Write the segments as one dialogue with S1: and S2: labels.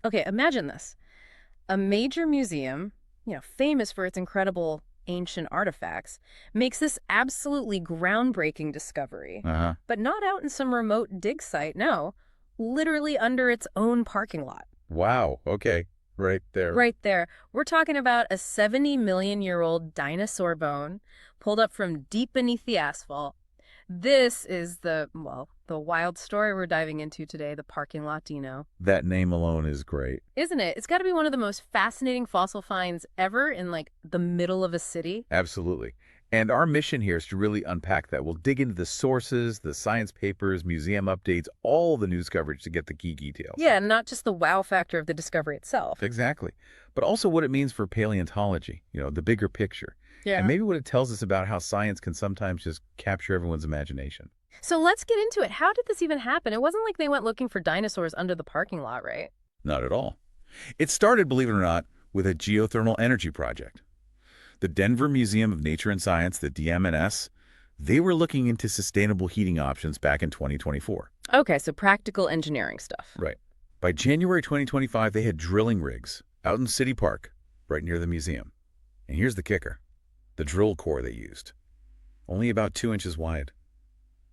S1: Okay, imagine this. A major museum, famous for its incredible ancient artifacts, makes this absolutely groundbreaking discovery.
S2: Uh-huh.
S1: But not out in some remote dig site, no. Literally under its own parking lot.
S2: Wow. Okay. Right there.
S1: Right there. We're talking about a 70-million-year-old dinosaur bone pulled up from deep beneath the asphalt. This is the wild story we're diving into today, the Parking Lot Dino.
S2: That name alone is great.
S1: Isn't it? It's got to be one of the most fascinating fossil finds ever in like the middle of a city.
S2: Absolutely. And our mission here is to really unpack that. We'll dig into the sources, the science papers, museum updates, all the news coverage to get the key details.
S1: Yeah, not just the wow factor of the discovery itself.
S2: Exactly. But also what it means for paleontology, the bigger picture. And
S1: Yeah.
S2: maybe what it tells us about how science can sometimes just capture everyone's imagination.
S1: So let's get into it. How did this even happen? It wasn't like they went looking for dinosaurs under the parking lot, right?
S2: Not at all. It started, believe it or not, with a geothermal energy project. The Denver Museum of Nature and Science, the DMNS, they were looking into sustainable heating options back in 2024.
S1: Okay, so practical engineering stuff.
S2: Right. By January 2025, they had drilling rigs out in City Park, right near the museum. And here's the kicker. The drill core they used. Only about 2 inches wide.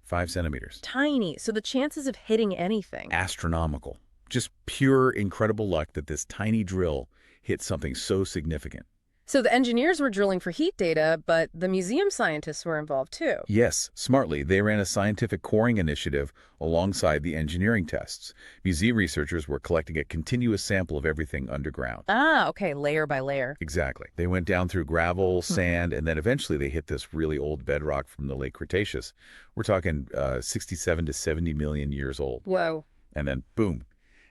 S2: 5 centimeters.
S1: Tiny, so the chances of hitting anything.
S2: Astronomical. Just pure, incredible luck that this tiny drill hit something so significant.
S1: So the engineers were drilling for heat data, but the museum scientists were involved too.
S2: Yes, smartly, they ran a scientific coring initiative alongside the engineering tests. Museum researchers were collecting a continuous sample of everything underground.
S1: Ah, okay, layer by layer.
S2: Exactly. They went down through gravel, sand, and then eventually they hit this really old bedrock from the late Cretaceous. We're talking 67 to 70 million years old.
S1: Whoa.
S2: And then, boom,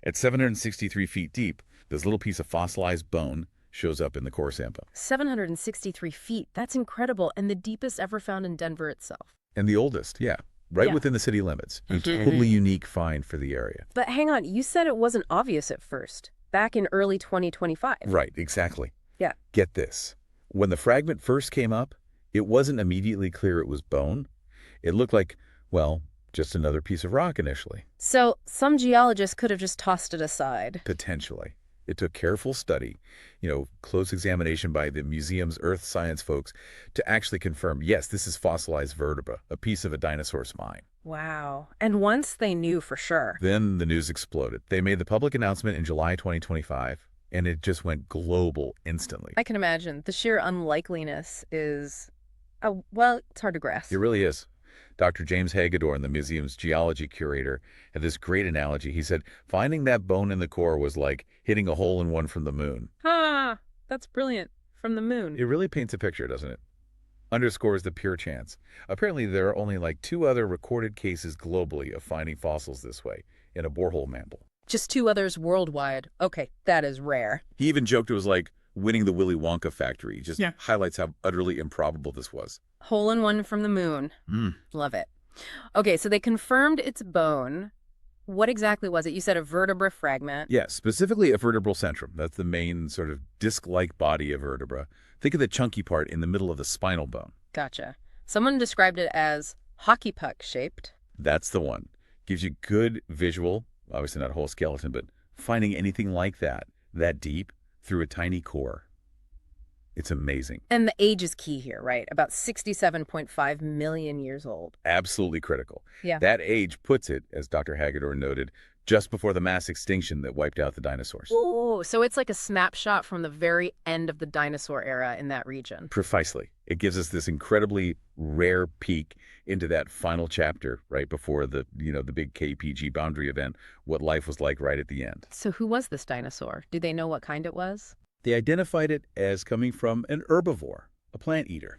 S2: at 763 feet deep, this little piece of fossilized bone shows up in the core sample.
S1: 763 feet. That's incredible, and the deepest ever found in Denver itself.
S2: And the oldest, yeah, right
S1: Yeah.
S2: within the city limits. A totally unique find for the area.
S1: But hang on, you said it wasn't obvious at first, back in early 2025.
S2: Right, exactly.
S1: Yeah.
S2: Get this. When the fragment first came up, it wasn't immediately clear it was bone. It looked like, well, just another piece of rock initially.
S1: So some geologists could have just tossed it aside.
S2: Potentially. It took careful study, close examination by the museum's earth science folks to actually confirm, yes, this is fossilized vertebra, a piece of a dinosaur spine.
S1: Wow. And once they knew for sure.
S2: Then the news exploded. They made the public announcement in July 2025, and it just went global instantly.
S1: I can imagine. The sheer unlikeliness is, well, it's hard to grasp.
S2: It really is. Dr. James Hagedorn, the museum's geology curator, had this great analogy. He said, finding that bone in the core was like hitting a hole in one from the moon.
S1: Ah, that's brilliant. From the moon.
S2: It really paints a picture, doesn't it? Underscores the pure chance. Apparently, there are only like 2 other recorded cases globally of finding fossils this way, in a borehole mantle.
S1: Just 2 others worldwide. Okay, that is rare.
S2: He even joked it was like winning the Willy Wonka factory. Just
S1: Yeah.
S2: highlights how utterly improbable this was.
S1: Hole in one from the moon.
S2: Mm.
S1: Love it. Okay, so they confirmed it's bone. What exactly was it? You said a vertebra fragment.
S2: Yeah, specifically a vertebral centrum. That's the main sort of disc-like body of vertebra. Think of the chunky part in the middle of the spinal bone.
S1: Gotcha. Someone described it as hockey puck shaped.
S2: That's the one. Gives you good visual, obviously not a whole skeleton, but finding anything like that deep, through a tiny core. It's amazing.
S1: And the age is key here, right? About 67.5 million years old.
S2: Absolutely critical.
S1: Yeah.
S2: That age puts it, as Dr. Hagedorn noted, just before the mass extinction that wiped out the dinosaurs.
S1: Oh, so it's like a snapshot from the very end of the dinosaur era in that region.
S2: Precisely. It gives us this incredibly rare peek into that final chapter right before the big KPG boundary event, what life was like right at the end.
S1: So who was this dinosaur? Do they know what kind it was?
S2: They identified it as coming from an herbivore, a plant eater,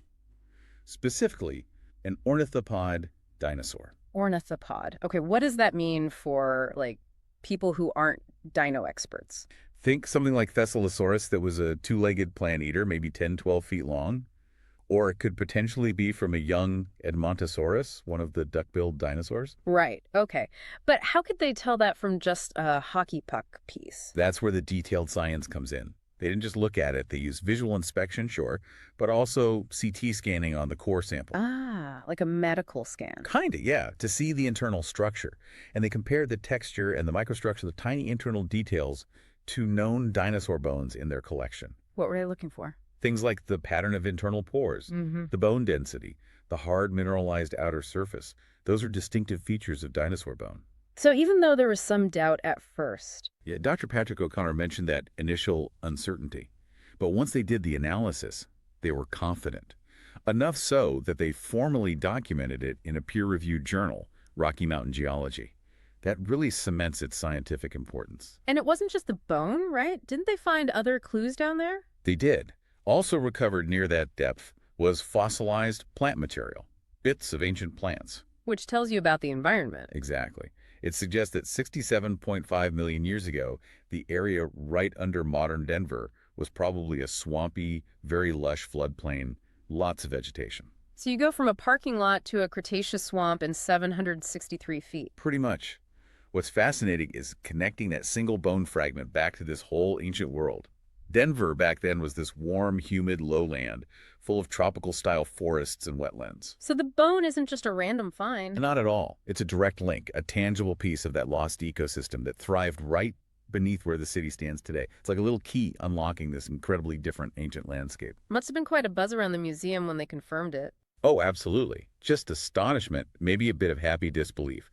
S2: specifically an ornithopod dinosaur.
S1: Ornithopod. Okay, what does that mean for, like, people who aren't dino experts?
S2: Think something like Thescelosaurus that was a 2-legged plant eater, maybe 10, 12 feet long. Or it could potentially be from a young Edmontosaurus, one of the duck-billed dinosaurs.
S1: Right, okay. But how could they tell that from just a hockey puck piece?
S2: That's where the detailed science comes in. They didn't just look at it. They used visual inspection, sure, but also CT scanning on the core sample.
S1: Ah, like a medical scan.
S2: Kinda, yeah, to see the internal structure. And they compared the texture and the microstructure, the tiny internal details, to known dinosaur bones in their collection.
S1: What were they looking for?
S2: Things like the pattern of internal pores, the bone density, the hard mineralized outer surface. Those are distinctive features of dinosaur bone.
S1: So even though there was some doubt at first.
S2: Yeah, Dr. Patrick O'Connor mentioned that initial uncertainty. But once they did the analysis, they were confident. Enough so that they formally documented it in a peer-reviewed journal, Rocky Mountain Geology. That really cements its scientific importance.
S1: And it wasn't just the bone, right? Didn't they find other clues down there?
S2: They did. Also recovered near that depth was fossilized plant material, bits of ancient plants.
S1: Which tells you about the environment.
S2: Exactly. It suggests that 67.5 million years ago, the area right under modern Denver was probably a swampy, very lush floodplain, lots of vegetation.
S1: So you go from a parking lot to a Cretaceous swamp in 763 feet.
S2: Pretty much. What's fascinating is connecting that single bone fragment back to this whole ancient world. Denver back then was this warm, humid lowland full of tropical-style forests and wetlands.
S1: So the bone isn't just a random find.
S2: Not at all. It's a direct link, a tangible piece of that lost ecosystem that thrived right beneath where the city stands today. It's like a little key unlocking this incredibly different ancient landscape.
S1: Must have been quite a buzz around the museum when they confirmed it.
S2: Oh, absolutely. Just astonishment, maybe a bit of happy disbelief.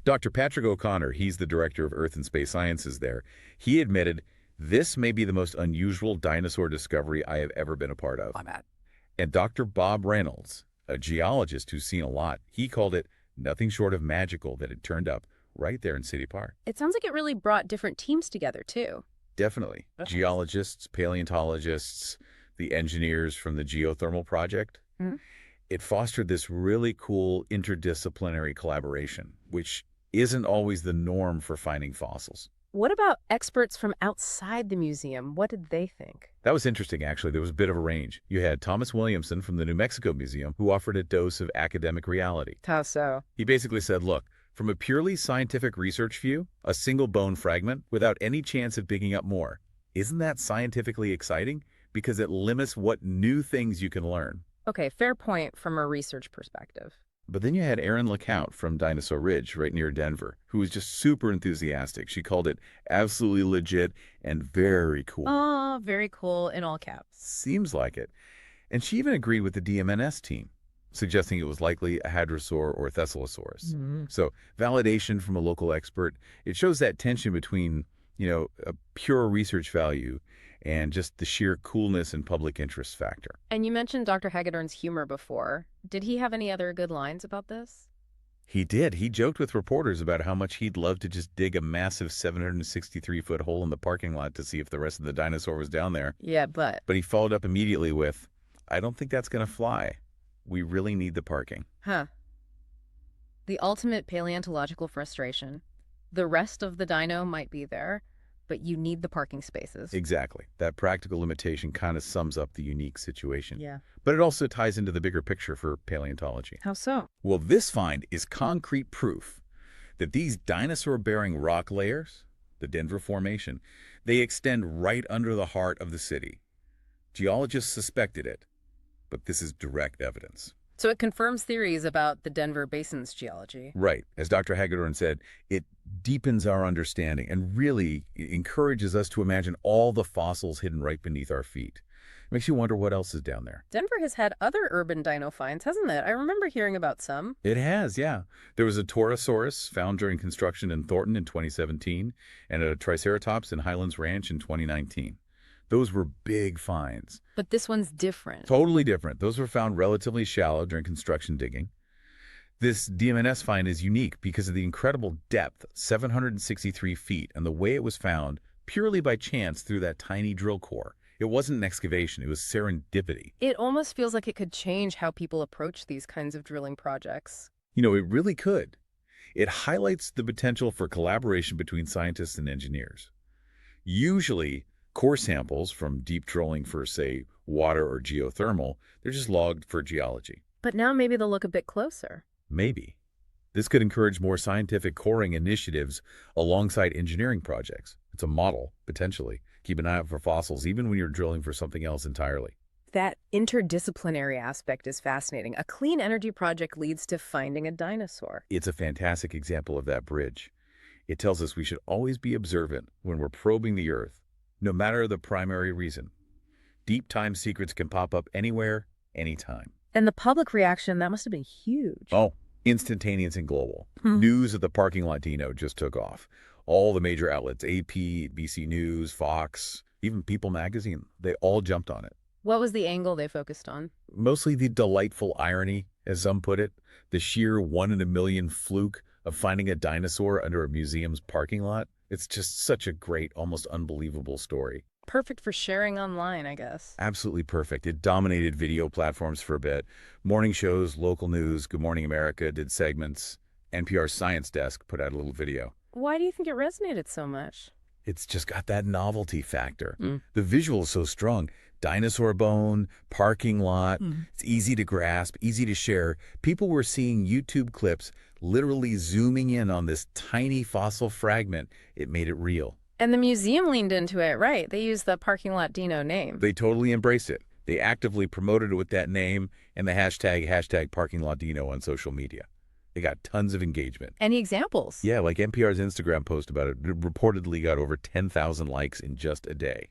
S2: Dr. Patrick O'Connor, he's the director of Earth and Space Sciences there, he admitted, "This may be the most unusual dinosaur discovery I have ever been a part of."
S1: I'm at.
S2: And Dr. Bob Reynolds, a geologist who's seen a lot, he called it nothing short of magical that it turned up right there in City Park.
S1: It sounds like it really brought different teams together, too.
S2: Definitely. Geologists, paleontologists, the engineers from the geothermal project. It fostered this really cool interdisciplinary collaboration, which isn't always the norm for finding fossils.
S1: What about experts from outside the museum? What did they think?
S2: That was interesting, actually. There was a bit of a range. You had Thomas Williamson from the New Mexico Museum, who offered a dose of academic reality.
S1: How so?
S2: He basically said, look, from a purely scientific research view, a single bone fragment without any chance of digging up more, isn't that scientifically exciting? Because it limits what new things you can learn.
S1: Okay, fair point from a research perspective.
S2: But then you had Erin LeCount from Dinosaur Ridge, right near Denver, who was just super enthusiastic. She called it absolutely legit and very cool.
S1: Oh, very cool in all caps.
S2: Seems like it. And she even agreed with the DMNS team, suggesting it was likely a hadrosaur or Thescelosaurus. So validation from a local expert, it shows that tension between, a pure research value and just the sheer coolness and public interest factor.
S1: And you mentioned Dr. Hagedorn's humor before. Did he have any other good lines about this?
S2: He did. He joked with reporters about how much he'd love to just dig a massive 763-foot hole in the parking lot to see if the rest of the dinosaur was down there.
S1: Yeah, but
S2: he followed up immediately with, I don't think that's going to fly. We really need the parking.
S1: Huh. The ultimate paleontological frustration. The rest of the dino might be there, but you need the parking spaces.
S2: Exactly. That practical limitation kind of sums up the unique situation.
S1: Yeah.
S2: But it also ties into the bigger picture for paleontology.
S1: How so?
S2: Well, this find is concrete proof that these dinosaur-bearing rock layers, the Denver Formation, they extend right under the heart of the city. Geologists suspected it, but this is direct evidence.
S1: So it confirms theories about the Denver Basin's geology.
S2: Right. As Dr. Hagedorn said, it deepens our understanding and really encourages us to imagine all the fossils hidden right beneath our feet. Makes you wonder what else is down there.
S1: Denver has had other urban dino finds, hasn't it? I remember hearing about some.
S2: It has, yeah. There was a Torosaurus found during construction in Thornton in 2017 and a Triceratops in Highlands Ranch in 2019. Those were big finds.
S1: But this one's different.
S2: Totally different. Those were found relatively shallow during construction digging. This DMNS find is unique because of the incredible depth, 763 feet, and the way it was found purely by chance through that tiny drill core. It wasn't an excavation, it was serendipity.
S1: It almost feels like it could change how people approach these kinds of drilling projects.
S2: It really could. It highlights the potential for collaboration between scientists and engineers. Usually, core samples from deep drilling for, say, water or geothermal, they're just logged for geology.
S1: But now maybe they'll look a bit closer.
S2: Maybe. This could encourage more scientific coring initiatives alongside engineering projects. It's a model, potentially. Keep an eye out for fossils, even when you're drilling for something else entirely.
S1: That interdisciplinary aspect is fascinating. A clean energy project leads to finding a dinosaur.
S2: It's a fantastic example of that bridge. It tells us we should always be observant when we're probing the Earth, no matter the primary reason. Deep time secrets can pop up anywhere, anytime.
S1: And the public reaction, that must have been huge.
S2: Oh, instantaneous and global.
S1: Hmm.
S2: News of the ParkingLotDino just took off. All the major outlets, AP, BC News, Fox, even People magazine, they all jumped on it.
S1: What was the angle they focused on?
S2: Mostly the delightful irony, as some put it, the sheer one-in-a-million fluke of finding a dinosaur under a museum's parking lot. It's just such a great, almost unbelievable story.
S1: Perfect for sharing online, I guess.
S2: Absolutely perfect. It dominated video platforms for a bit. Morning shows, local news, Good Morning America did segments. NPR's Science Desk put out a little video.
S1: Why do you think it resonated so much?
S2: It's just got that novelty factor.
S1: Mm.
S2: The visual is so strong. Dinosaur bone, parking lot. It's easy to grasp, easy to share. People were seeing YouTube clips literally zooming in on this tiny fossil fragment. It made it real.
S1: And the museum leaned into it, right? They used the ParkingLotDino name.
S2: They totally embraced it. They actively promoted it with that name and the hashtag ParkingLotDino on social media. They got tons of engagement.
S1: Any examples?
S2: Yeah, like NPR's Instagram post about it reportedly got over 10,000 likes in just a day.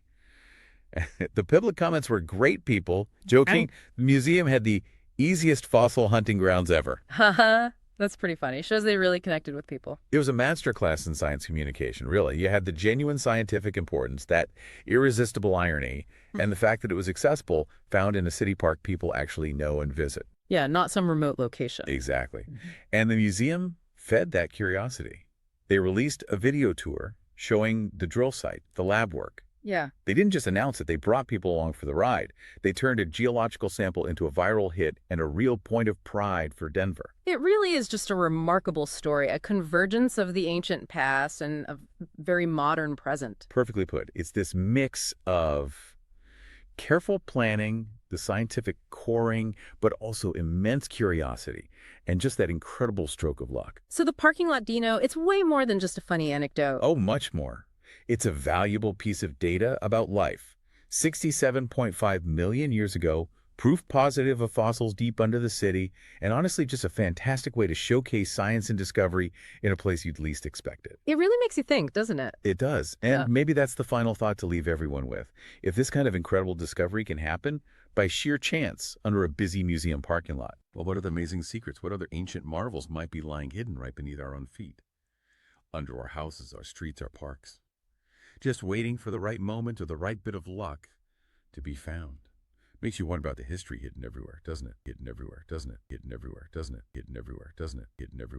S2: The public comments were great, people. Joking, the museum had the easiest fossil hunting grounds ever.
S1: Haha, that's pretty funny. Shows they really connected with people.
S2: It was a masterclass in science communication, really. You had the genuine scientific importance, that irresistible irony, and the fact that it was accessible, found in a city park people actually know and visit.
S1: Yeah, not some remote location.
S2: Exactly. And the museum fed that curiosity. They released a video tour showing the drill site, the lab work.
S1: Yeah.
S2: They didn't just announce it, they brought people along for the ride. They turned a geological sample into a viral hit and a real point of pride for Denver.
S1: It really is just a remarkable story, a convergence of the ancient past and a very modern present.
S2: Perfectly put. It's this mix of careful planning, the scientific coring, but also immense curiosity, and just that incredible stroke of luck.
S1: So the ParkingLotDino, it's way more than just a funny anecdote.
S2: Oh, much more. It's a valuable piece of data about life. 67.5 million years ago, proof positive of fossils deep under the city, and honestly just a fantastic way to showcase science and discovery in a place you'd least expect it.
S1: It really makes you think, doesn't it?
S2: It does. And maybe that's the final thought to leave everyone with. If this kind of incredible discovery can happen by sheer chance under a busy museum parking lot, well, what other amazing secrets, what other ancient marvels might be lying hidden right beneath our own feet? Under our houses, our streets, our parks. Just waiting for the right moment or the right bit of luck to be found. Makes you wonder about the history hidden everywhere, doesn't it? Hidden everywhere, doesn't it? Hidden everywhere, doesn't it? Hidden everywhere, doesn't it? Hidden everywhere.